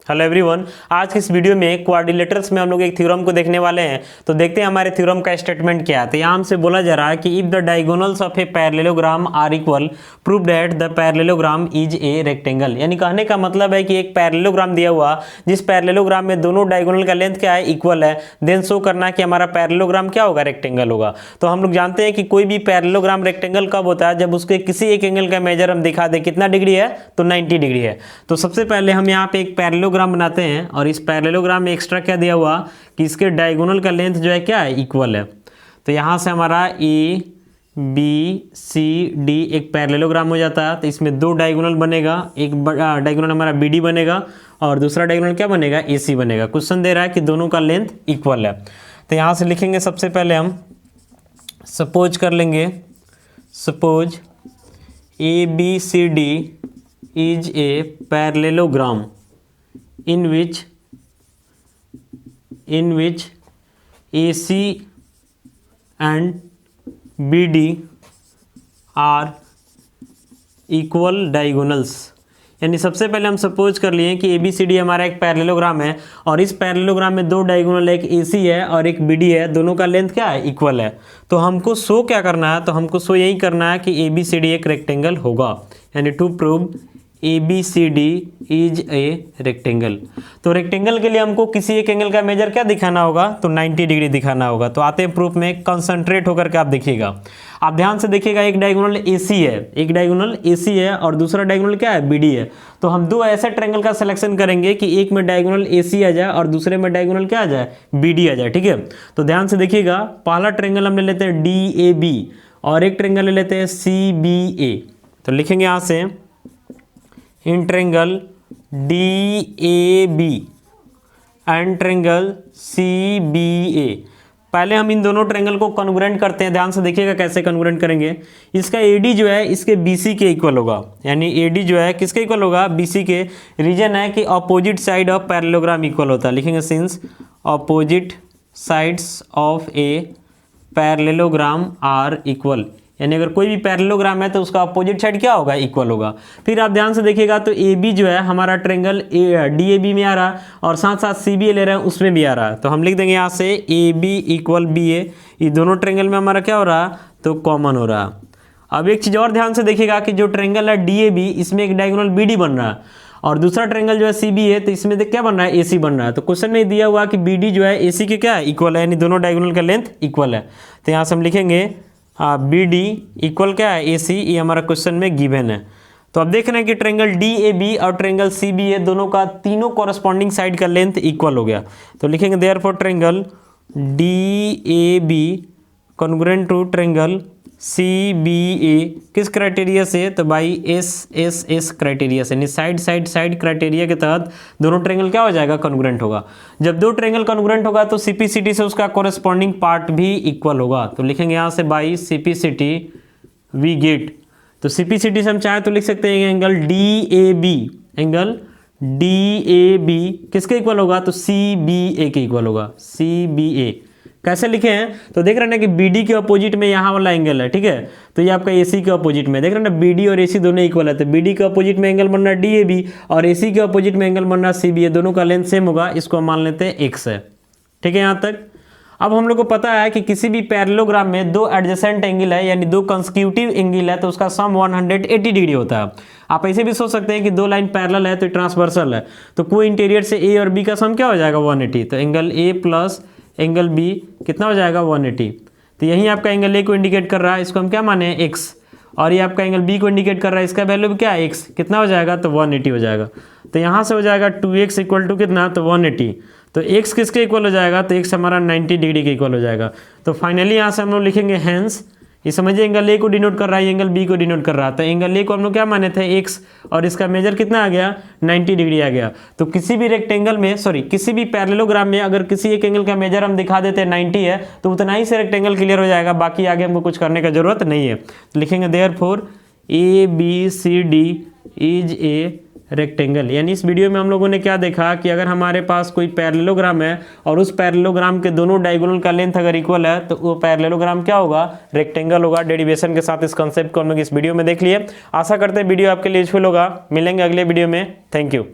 Hello everyone, आज की इस वीडियो में क्वाड्रिलेटरल्स में हम लोग एक थ्योरम को देखने वाले हैं। तो देखते हैं हमारे थ्योरम का स्टेटमेंट क्या है। तो यहाँ हमसे बोला जा रहा है कि if the diagonals of a parallelogram are equal prove that the parallelogram is a rectangle. यानी कहने का मतलब है कि एक पैरेललोग्राम दिया हुआ, जिस पैरेललोग्राम में दोनों डायगोनल का लेंथ क्या है, इक्वल है, देन शो करना कि हमारा पैरेललोग्राम क्या होगा, रेक्टेंगल होगा। तो हम लोग जानते हैं कि कोई भी पैरेललोग्राम रेक्टेंगल कब होता है, जब उसके किसी एक एंगल का मेजर हम दिखा दें कितना डिग्री है, तो 90 डिग्री है। तो सबसे पहले हम यहाँ पे एक पैरेललोग्राम बनाते हैं और इस पैरेललोग्राम में एक्स्ट्रा क्या दिया हुआ कि इसके डायगोनल का लेंथ जो है क्या है, इक्वल है। तो यहाँ से हमारा ए बी सी डी एक पैरेललोग्राम हो जाता है। तो इसमें दो डायगोनल बनेगा, एक डायगोनल हमारा बी डी बनेगा और दूसरा डायगोनल क्या बनेगा, ए सी बनेगा। क्वेश्चन दे रहा है कि दोनों का लेंथ इक्वल है। तो यहाँ से लिखेंगे, सबसे पहले हम सपोज कर लेंगे, suppose A B C D is a parallelogram in which AC and BD are equal diagonals। यानी सबसे पहले हम सपोज कर लिए कि ABCD हमारा एक पैरेललोग्राम है और इस पैरेललोग्राम में दो डायगोनल, एक AC है और एक BD है, दोनों का लेंथ क्या है, इक्वल है। तो हमको शो क्या करना है, तो हमको शो यही करना है कि ABCD एक रेक्टेंगल होगा, यानी to prove ABCD is a rectangle. तो रेक्टेंगल के लिए हमको किसी एक एंगल का मेजर क्या दिखाना होगा, तो 90 डिग्री दिखाना होगा। तो आते हैं प्रूफ में, कंसंट्रेट होकर के आप देखिएगा, आप ध्यान से देखिएगा। एक डायगोनल AC है, एक डायगोनल AC है और दूसरा डायगोनल क्या है, BD है। तो हम दो ऐसे ट्रायंगल का सिलेक्शन करेंगे कि एक में डायगोनल AC आ जाए और दूसरे में डायगोनल क्या आ जाए, BD आ जाए। ठीक है, तो ध्यान से देखिएगा, पहला ट्रायंगल हम ले लेते हैं DAB और एक ट्रायंगल ले लेते हैं CBA। तो लिखेंगे यहाँ से in triangle DAB and triangle CBA। पहले हम इन दोनों ट्रायंगल को कॉन्ग्रुएंट करते हैं। ध्यान से देखिएगा कैसे कॉन्ग्रुएंट करेंगे। इसका AD जो है इसके BC के इक्वल होगा, यानी AD जो है किसके इक्वल होगा, BC के। रीजन है कि opposite side of parallelogram equal होता है। लिखेंगे since opposite sides of a parallelogram are equal, यानी अगर कोई भी पैरेललोग्राम है तो उसका अपोजिट साइड क्या होगा, इक्वल होगा। फिर आप ध्यान से देखिएगा तो AB जो है हमारा ट्रायंगल DAB में आ रहा है और साथ साथ CBA ले रहे हैं, उसमें भी आ रहा है। तो हम लिख देंगे यहाँ से AB इक्वल BA। ये दोनों ट्रायंगल में हमारा क्या हो रहा है, तो कॉमन हो रहा है। अब एक चीज़ और ध्यान से देखिएगा कि जो ट्रायंगल है DAB, इसमें एक डायगोनल BD बन रहा है और दूसरा ट्रायंगल जो है CBA, तो इसमें क्या बन रहा है, AC बन रहा है। तो क्वेश्चन में दिया हुआ कि BD जो है AC के क्या है, इक्वल है, यानी दोनों डायगोनल का लेंथ इक्वल है। तो यहाँ से हम लिखेंगे BD इक्वल क्या है, AC। ये हमारा क्वेश्चन में गिवन है। तो अब देख रहे हैं कि ट्रायंगल DAB और ट्रायंगल CBA दोनों का, तीनों कॉरस्पॉन्डिंग साइड का लेंथ इक्वल हो गया। तो लिखेंगे therefore triangle DAB congruent to triangle CBA किस क्राइटेरिया से, तो बाई SSS क्राइटेरिया से, यानी साइड क्राइटेरिया के तहत दोनों ट्रायंगल क्या हो जाएगा, कॉन्ग्रुएंट होगा। जब दो ट्रायंगल कॉन्ग्रुएंट होगा तो CPCT से उसका कॉरस्पॉन्डिंग पार्ट भी इक्वल होगा। तो लिखेंगे यहाँ से बाई CPCT वी गेट। तो CPCT से हम चाहे तो लिख सकते हैं एंगल DAB, एंगल DAB किसके इक्वल होगा, तो CBA के इक्वल होगा, CBA। कैसे लिखे हैं, तो देख रहे हैं कि BD के अपोजिट में यहाँ वाला एंगल है, ठीक है। तो ये आपका AC के अपोजिट में, देख रहे हैं ना, BD और AC दोनों इक्वल है। तो BD के अपोजिट में एंगल बन रहा है DAB और AC के अपोजिट में एंगल बन रहा है CBA, दोनों का लेंथ सेम होगा। इसको हम मान लेते हैं X है। ठीक है यहाँ तक। अब हम लोग को पता है कि किसी भी पैरेललोग्राम में दो एडजेसेंट एंगल है, यानी दो कंसेक्यूटिव एंगल है, तो उसका सम 180 डिग्री होता है। आप ऐसे भी सोच सकते हैं कि दो लाइन पैरेलल है तो ट्रांसवर्सल है, तो कोई इंटीरियर से A और B का सम क्या हो जाएगा, 180। तो angle A plus angle B कितना हो जाएगा, 180। तो यही आपका एंगल A को इंडिकेट कर रहा है, इसको हम क्या माने, X। और ये आपका एंगल B को इंडिकेट कर रहा है, इसका वैल्यू क्या है, X। कितना हो जाएगा, तो 180 हो जाएगा। तो यहाँ से हो जाएगा 2x इक्वल टू कितना, तो 180। तो x किसके इक्वल हो जाएगा, तो x हमारा 90 डिग्री के इक्वल हो जाएगा। तो फाइनली यहाँ से हम लोग लिखेंगे हैंस, ये समझिए एंगल A को डिनोट कर रहा है, एंगल B को डिनोट कर रहा था। एंगल A को हम लोग क्या माने थे, x, और इसका मेजर कितना आ गया, 90 डिग्री आ गया। तो किसी भी रेक्टेंगल में, किसी भी पैरेललोग्राम में अगर किसी एक एंगल का मेजर हम दिखा देते हैं 90 है, तो उतना ही से रेक्टेंगल क्लियर हो जाएगा, बाकी आगे हमको कुछ करने का जरूरत नहीं है। तो लिखेंगे therefore ABCD is a rectangle. यानी इस वीडियो में हम लोगों ने क्या देखा कि अगर हमारे पास कोई पैरेललोग्राम है और उस पैरेललोग्राम के दोनों डायगोनल का लेंथ अगर इक्वल है तो वो पैरेललोग्राम क्या होगा, रेक्टेंगल होगा। डेरिवेशन के साथ इस कॉन्सेप्ट को हम लोग इस वीडियो में देख लिए। आशा करते हैं वीडियो आपके लिए यूजफुल होगा। मिलेंगे अगले वीडियो में। Thank you.